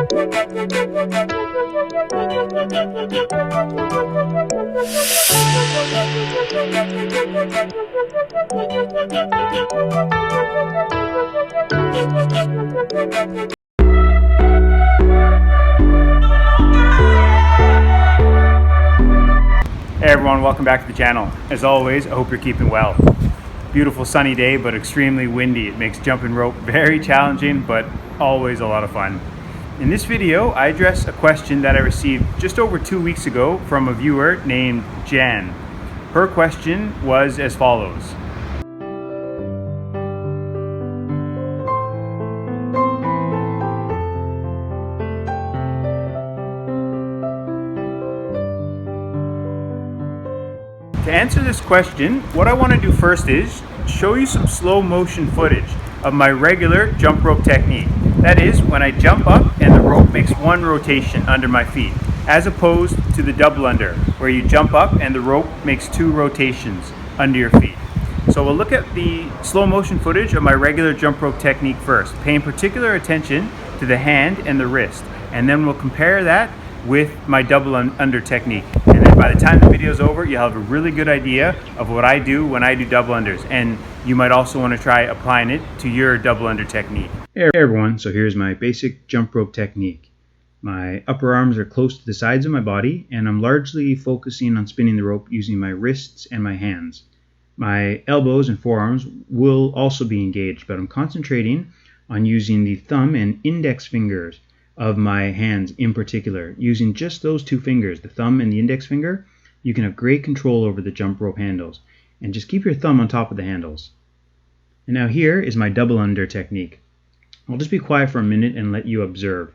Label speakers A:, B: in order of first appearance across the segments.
A: Hey everyone, welcome back to the channel. As always, I hope you're keeping well. Beautiful sunny day, but extremely windy. It makes jumping rope very challenging, but always a lot of fun. In this video, I address a question that I received just over 2 weeks ago from a viewer named Jan. Her question was as follows. To answer this question, what I want to do first is show you some slow motion footage of my regular jump rope technique. That is, when I jump up and the rope makes one rotation under my feet, as opposed to the double under, where you jump up and the rope makes two rotations under your feet. So we'll look at the slow motion footage of my regular jump rope technique first, paying particular attention to the hand and the wrist, and then we'll compare that with my double under technique. And then by the time the video is over, you'll have a really good idea of what I do when I do double unders. And you might also want to try applying it to your double under technique. Hey everyone, so here's my basic jump rope technique. My upper arms are close to the sides of my body, and I'm largely focusing on spinning the rope using my wrists and my hands. My elbows and forearms will also be engaged, but I'm concentrating on using the thumb and index fingers of my hands in particular. Using just those two fingers, the thumb and the index finger, you can have great control over the jump rope handles. And just keep your thumb on top of the handles. And now here is my double under technique. I'll just be quiet for a minute and let you observe.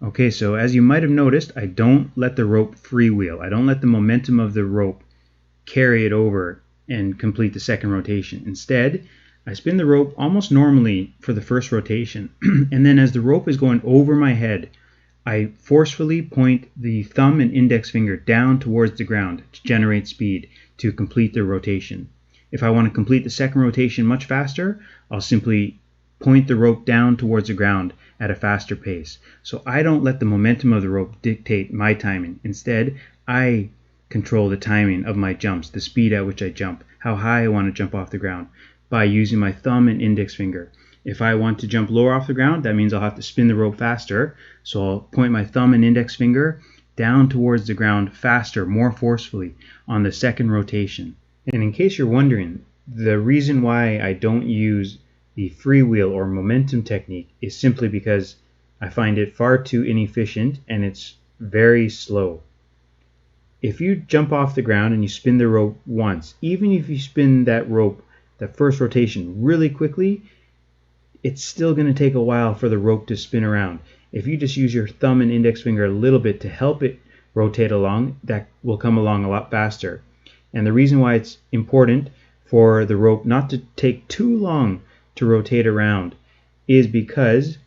A: Okay, so as you might have noticed, I don't let the rope freewheel. I don't let the momentum of the rope carry it over and complete the second rotation. Instead, I spin the rope almost normally for the first rotation, and then as the rope is going over my head, I forcefully point the thumb and index finger down towards the ground to generate speed to complete the rotation. If I want to complete the second rotation much faster, I'll simply point the rope down towards the ground at a faster pace. So I don't let the momentum of the rope dictate my timing. Instead, I control the timing of my jumps, the speed at which I jump, how high I want to jump off the ground, by using my thumb and index finger. If I want to jump lower off the ground, that means I'll have to spin the rope faster, so I'll point my thumb and index finger down towards the ground faster, more forcefully on the second rotation. And in case you're wondering, the reason why I don't use the freewheel or momentum technique is simply because I find it far too inefficient and it's very slow. If you jump off the ground and you spin the rope once, even if you spin that rope, that first rotation, really quickly, it's still going to take a while for the rope to spin around. If you just use your thumb and index finger a little bit to help it rotate along, that will come along a lot faster. And the reason why it's important for the rope not to take too long to rotate around is because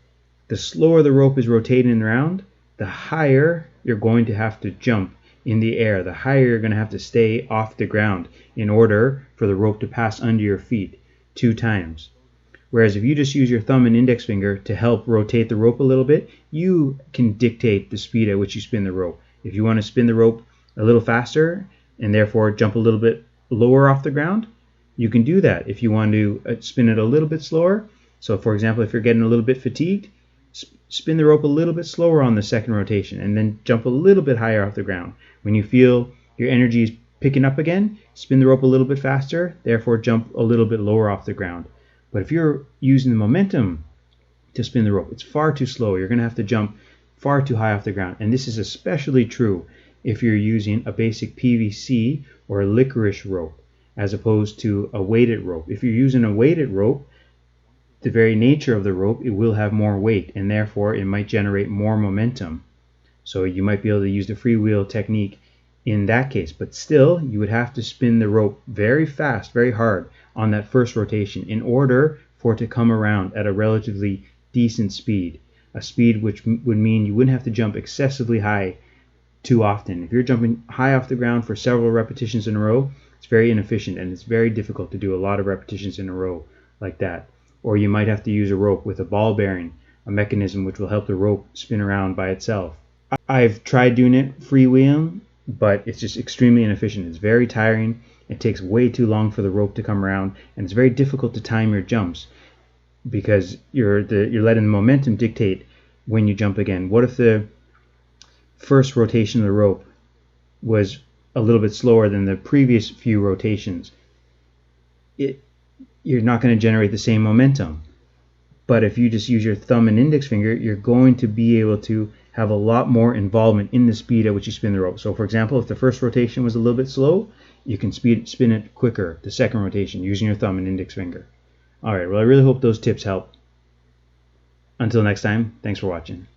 A: the slower the rope is rotating around, the higher you're going to have to jump in the air, the higher you're going to have to stay off the ground in order for the rope to pass under your feet 2 times. Whereas if you just use your thumb and index finger to help rotate the rope a little bit, you can dictate the speed at which you spin the rope. If you want to spin the rope a little faster and therefore jump a little bit lower off the ground, you can do that. If you want to spin it a little bit slower, so for example, if you're getting a little bit fatigued, spin the rope a little bit slower on the second rotation and then jump a little bit higher off the ground. When you feel your energy is picking up again, spin the rope a little bit faster, therefore jump a little bit lower off the ground. But if you're using the momentum to spin the rope, it's far too slow. You're going to have to jump far too high off the ground. And this is especially true if you're using a basic PVC or a licorice rope as opposed to a weighted rope. If you're using a weighted rope, the very nature of the rope, it will have more weight and therefore it might generate more momentum. So you might be able to use the freewheel technique in that case, but still you would have to spin the rope very fast, very hard on that first rotation in order for it to come around at a relatively decent speed, a speed which would mean you wouldn't have to jump excessively high too often. If you're jumping high off the ground for several repetitions in a row, it's It's very inefficient, and it's very difficult to do a lot of repetitions in a row like that. Or you might have to use a rope with a ball bearing, a mechanism which will help the rope spin around by itself. I've tried doing it freewheeling, but it's just extremely inefficient. It's very tiring. It takes way too long for the rope to come around, and it's very difficult to time your jumps because you're letting the momentum dictate when you jump again. What if the first rotation of the rope was a little bit slower than the previous few rotations? You're not going to generate the same momentum. But if you just use your thumb and index finger, you're going to be able to have a lot more involvement in the speed at which you spin the rope. So for example, if the first rotation was a little bit slow, you can spin it quicker the second rotation using your thumb and index finger. Alright, well I really hope those tips help. Until next time, thanks for watching.